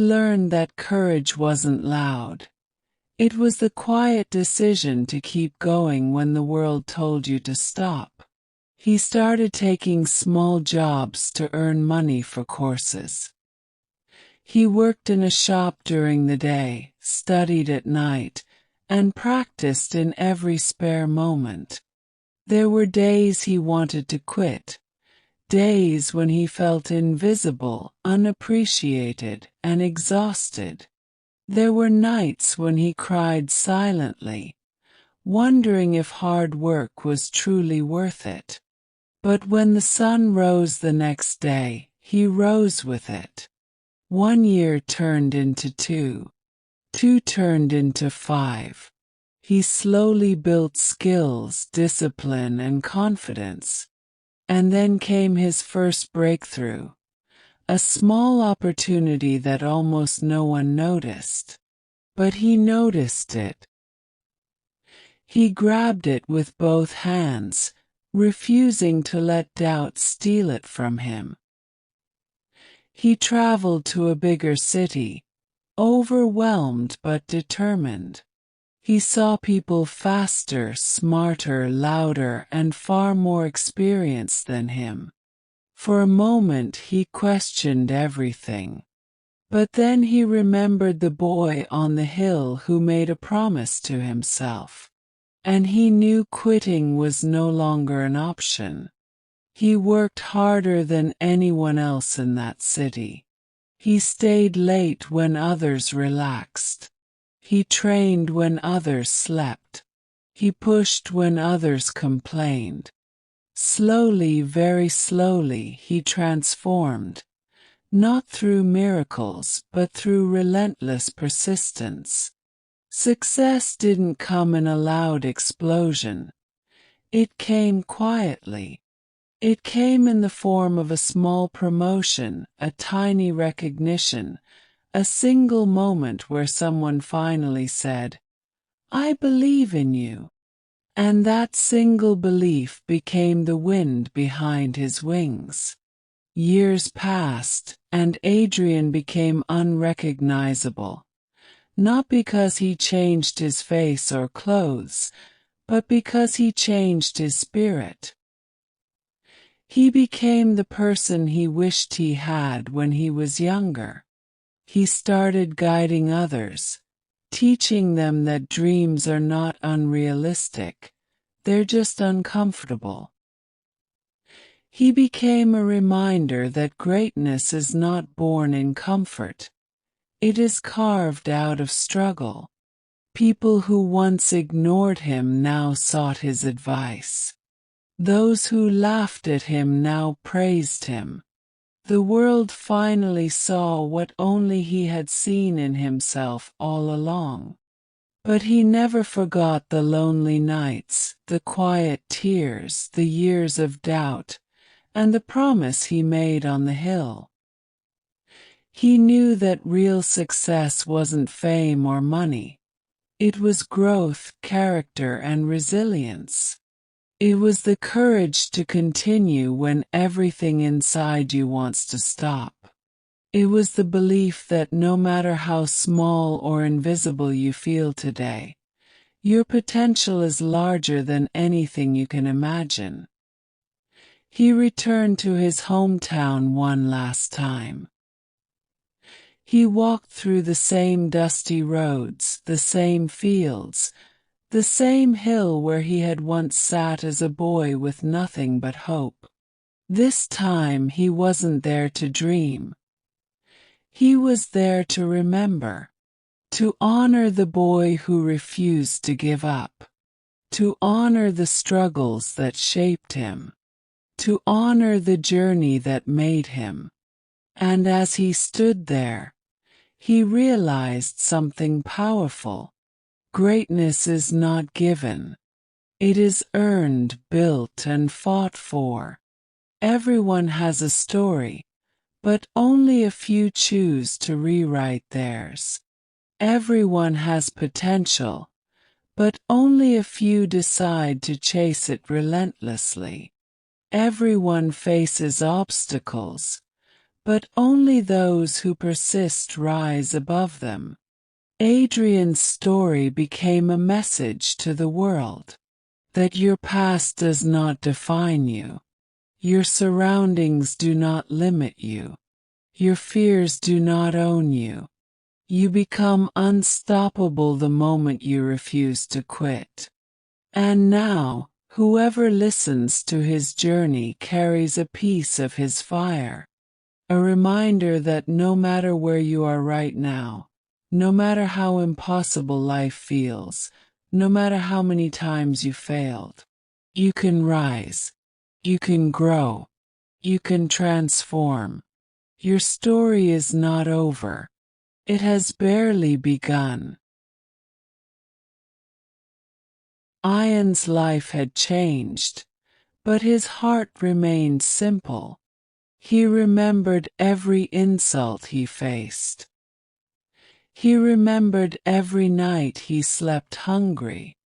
Learned that courage wasn't loud. It was the quiet decision to keep going when the world told you to stop. He started taking small jobs to earn money for courses. He worked in a shop during the day, studied at night, and practiced in every spare moment. There were days he wanted to quit, days when he felt invisible, unappreciated, and exhausted. There were nights when he cried silently, wondering if hard work was truly worth it. But when the sun rose the next day, he rose with it. 1 year turned into 2. 2 turned into 5. He slowly built skills, discipline, and confidence. And then came his first breakthrough, a small opportunity that almost no one noticed. But he noticed it. He grabbed it with both hands, refusing to let doubt steal it from him. He traveled to a bigger city, overwhelmed but determined. He saw people faster, smarter, louder, and far more experienced than him. For a moment he questioned everything. But then he remembered the boy on the hill who made a promise to himself. And he knew quitting was no longer an option. He worked harder than anyone else in that city. He stayed late when others relaxed. He trained when others slept. He pushed when others complained. Slowly, very slowly, he transformed, not through miracles, but through relentless persistence. Success didn't come in a loud explosion. It came quietly. It came in the form of a small promotion, a tiny recognition, a single moment where someone finally said, "I believe in you." And that single belief became the wind behind his wings. Years passed, and Adrian became unrecognizable. Not because he changed his face or clothes, but because he changed his spirit. He became the person he wished he had when he was younger. He started guiding others, teaching them that dreams are not unrealistic, they're just uncomfortable. He became a reminder that greatness is not born in comfort. It is carved out of struggle. People who once ignored him now sought his advice. Those who laughed at him now praised him. The world finally saw what only he had seen in himself all along. But he never forgot the lonely nights, the quiet tears, the years of doubt, and the promise he made on the hill. He knew that real success wasn't fame or money. It was growth, character, and resilience. It was the courage to continue when everything inside you wants to stop. It was the belief that no matter how small or invisible you feel today, your potential is larger than anything you can imagine. He returned to his hometown one last time. He walked through the same dusty roads, the same fields, the same hill where he had once sat as a boy with nothing but hope. This time he wasn't there to dream. He was there to remember, to honor the boy who refused to give up, to honor the struggles that shaped him, to honor the journey that made him. And as he stood there, he realized something powerful. Greatness is not given. It is earned, built, and fought for. Everyone has a story, but only a few choose to rewrite theirs. Everyone has potential, but only a few decide to chase it relentlessly. Everyone faces obstacles, but only those who persist rise above them. Adrian's story became a message to the world that your past does not define you. Your surroundings do not limit you. Your fears do not own you. You become unstoppable the moment you refuse to quit. And now, whoever listens to his journey carries a piece of his fire. A reminder that no matter where you are right now, no matter how impossible life feels, no matter how many times you failed, you can rise, you can grow, you can transform. Your story is not over. It has barely begun. Ian's life had changed, but his heart remained simple. He remembered every insult he faced. He remembered every night he slept hungry.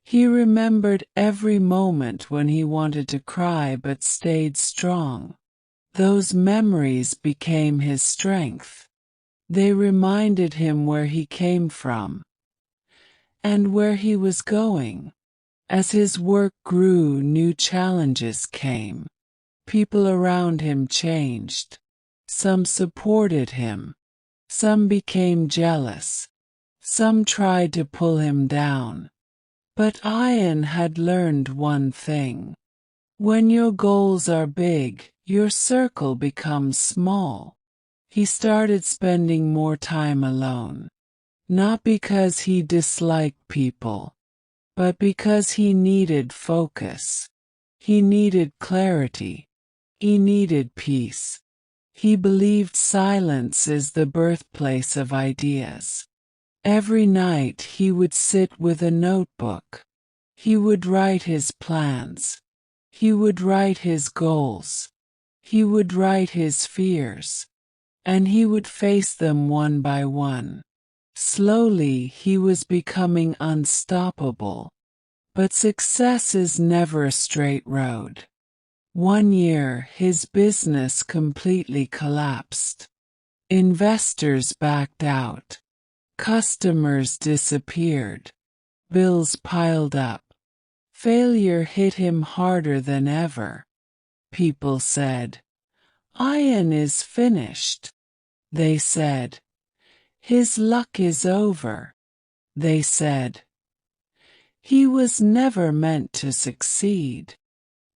He remembered every moment when he wanted to cry but stayed strong. Those memories became his strength. They reminded him where he came from and where he was going. As his work grew, new challenges came. People around him changed. Some supported him. Some became jealous. Some tried to pull him down. But Ian had learned one thing. When your goals are big, your circle becomes small. He started spending more time alone. Not because he disliked people, but because he needed focus. He needed clarity. He needed peace. He believed silence is the birthplace of ideas. Every night he would sit with a notebook. He would write his plans. He would write his goals. He would write his fears. And he would face them one by one. Slowly he was becoming unstoppable. But success is never a straight road. One year his business completely collapsed. Investors backed out. Customers disappeared. Bills piled up. Failure hit him harder than ever. People said, "Ian is finished." They said, "His luck is over." They said, "He was never meant to succeed."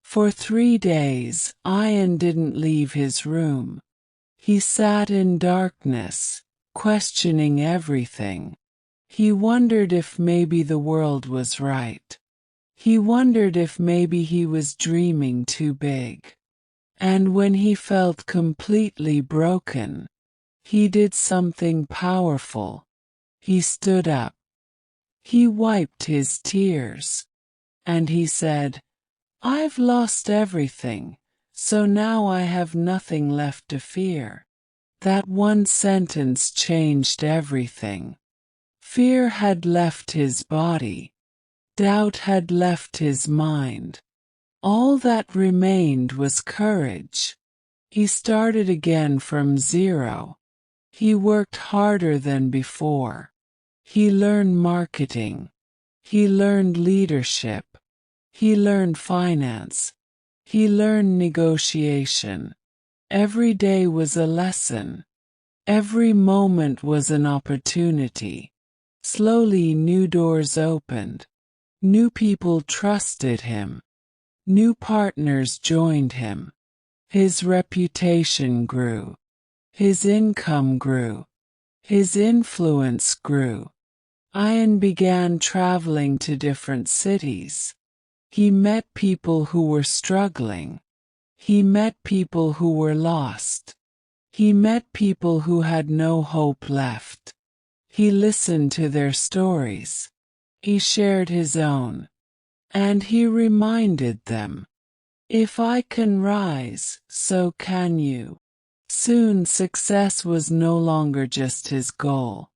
For 3 days, Ian didn't leave his room. He sat in darkness, questioning everything. He wondered if maybe the world was right. He wondered if maybe he was dreaming too big. And when he felt completely broken, he did something powerful. He stood up. He wiped his tears. And he said, "I've lost everything, so now I have nothing left to fear." That one sentence changed everything. Fear had left his body. Doubt had left his mind. All that remained was courage. He started again from zero. He worked harder than before. He learned marketing. He learned leadership. He learned finance. He learned negotiation. Every day was a lesson. Every moment was an opportunity. Slowly new doors opened. New people trusted him. New partners joined him. His reputation grew. His income grew. His influence grew. Ian began traveling to different cities. He met people who were struggling. He met people who were lost. He met people who had no hope left. He listened to their stories. He shared his own. And he reminded them, "If I can rise, so can you." Soon success was no longer just his goal.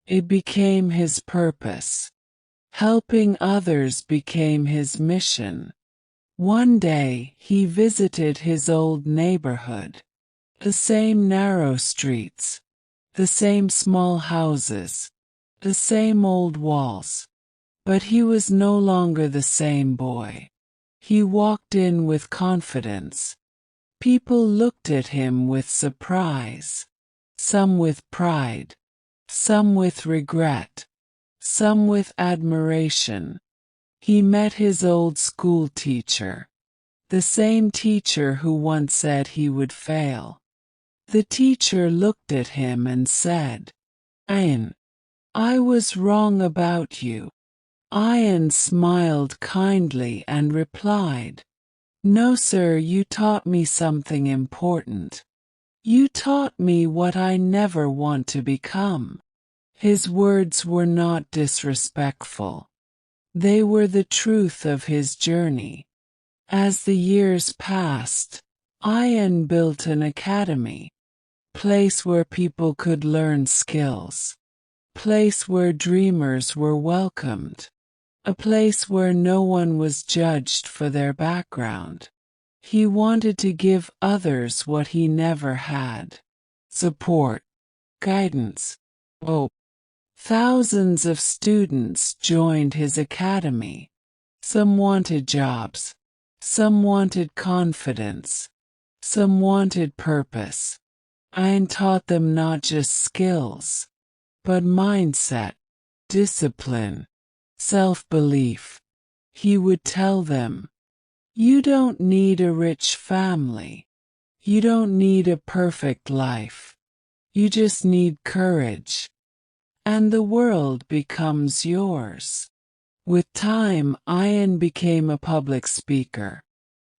It became his purpose. Helping others became his mission. One day he visited his old neighborhood. The same narrow streets. The same small houses. The same old walls. But he was no longer the same boy. He walked in with confidence. People looked at him with surprise. Some with pride. Some with regret. Some with admiration. He met his old school teacher. The same teacher who once said he would fail. The teacher looked at him and said, "Ian, I was wrong about you." Ian smiled kindly and replied, "No, sir, you taught me something important. You taught me what I never want to become." His words were not disrespectful. They were the truth of his journey. As the years passed, Ian built an academy. Place where people could learn skills. Place where dreamers were welcomed. A place where no one was judged for their background. He wanted to give others what he never had: support, guidance, hope. Thousands of students joined his academy. Some wanted jobs. Some wanted confidence. Some wanted purpose. Ian taught them not just skills, but mindset, discipline, self-belief. He would tell them, "You don't need a rich family. You don't need a perfect life. You just need courage. And the world becomes yours." With time, Ian became a public speaker.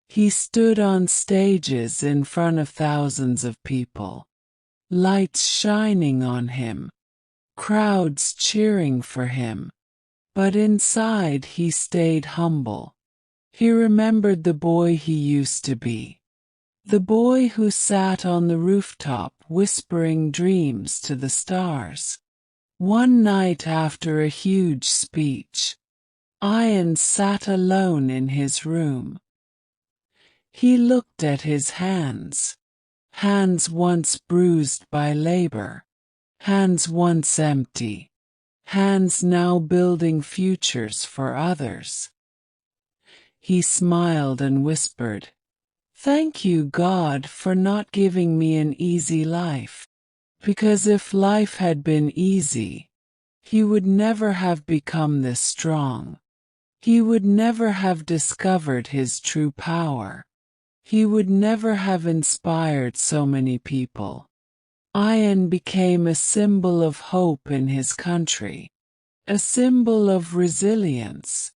He stood on stages in front of thousands of people. Lights shining on him. Crowds cheering for him. But inside he stayed humble. He remembered the boy he used to be. The boy who sat on the rooftop whispering dreams to the stars. One night after a huge speech, Ian sat alone in his room. He looked at his hands. Hands once bruised by labor. Hands once empty. Hands now building futures for others. He smiled and whispered, "Thank you, God, for not giving me an easy life. Because if life had been easy, he would never have become this strong. He would never have discovered his true power. He would never have inspired so many people." Ian became a symbol of hope in his country, a symbol of resilience,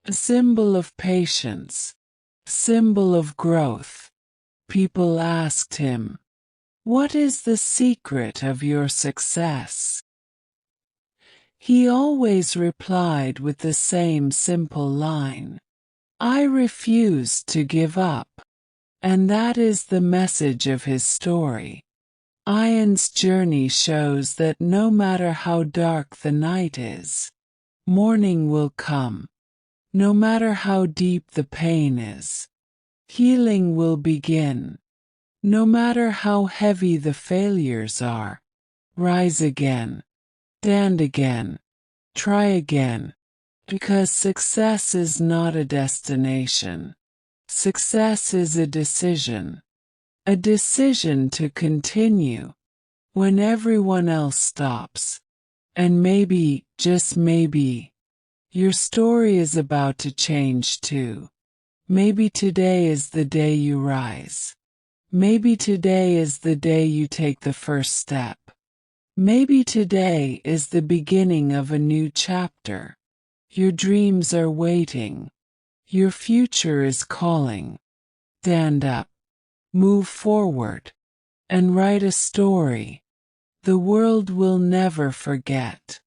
a symbol of patience, a symbol of growth. People asked him, "What is the secret of your success?" He always replied with the same simple line, "I refuse to give up." And that is the message of his story. Ian's journey shows that no matter how dark the night is, morning will come. No matter how deep the pain is, healing will begin. No matter how heavy the failures are, rise again. Stand again. Try again. Because success is not a destination. Success is a decision. A decision to continue when everyone else stops. And maybe, just maybe, your story is about to change too. Maybe today is the day you rise. Maybe today is the day you take the first step. Maybe today is the beginning of a new chapter. Your dreams are waiting. Your future is calling. Stand up, move forward, and write a story the world will never forget.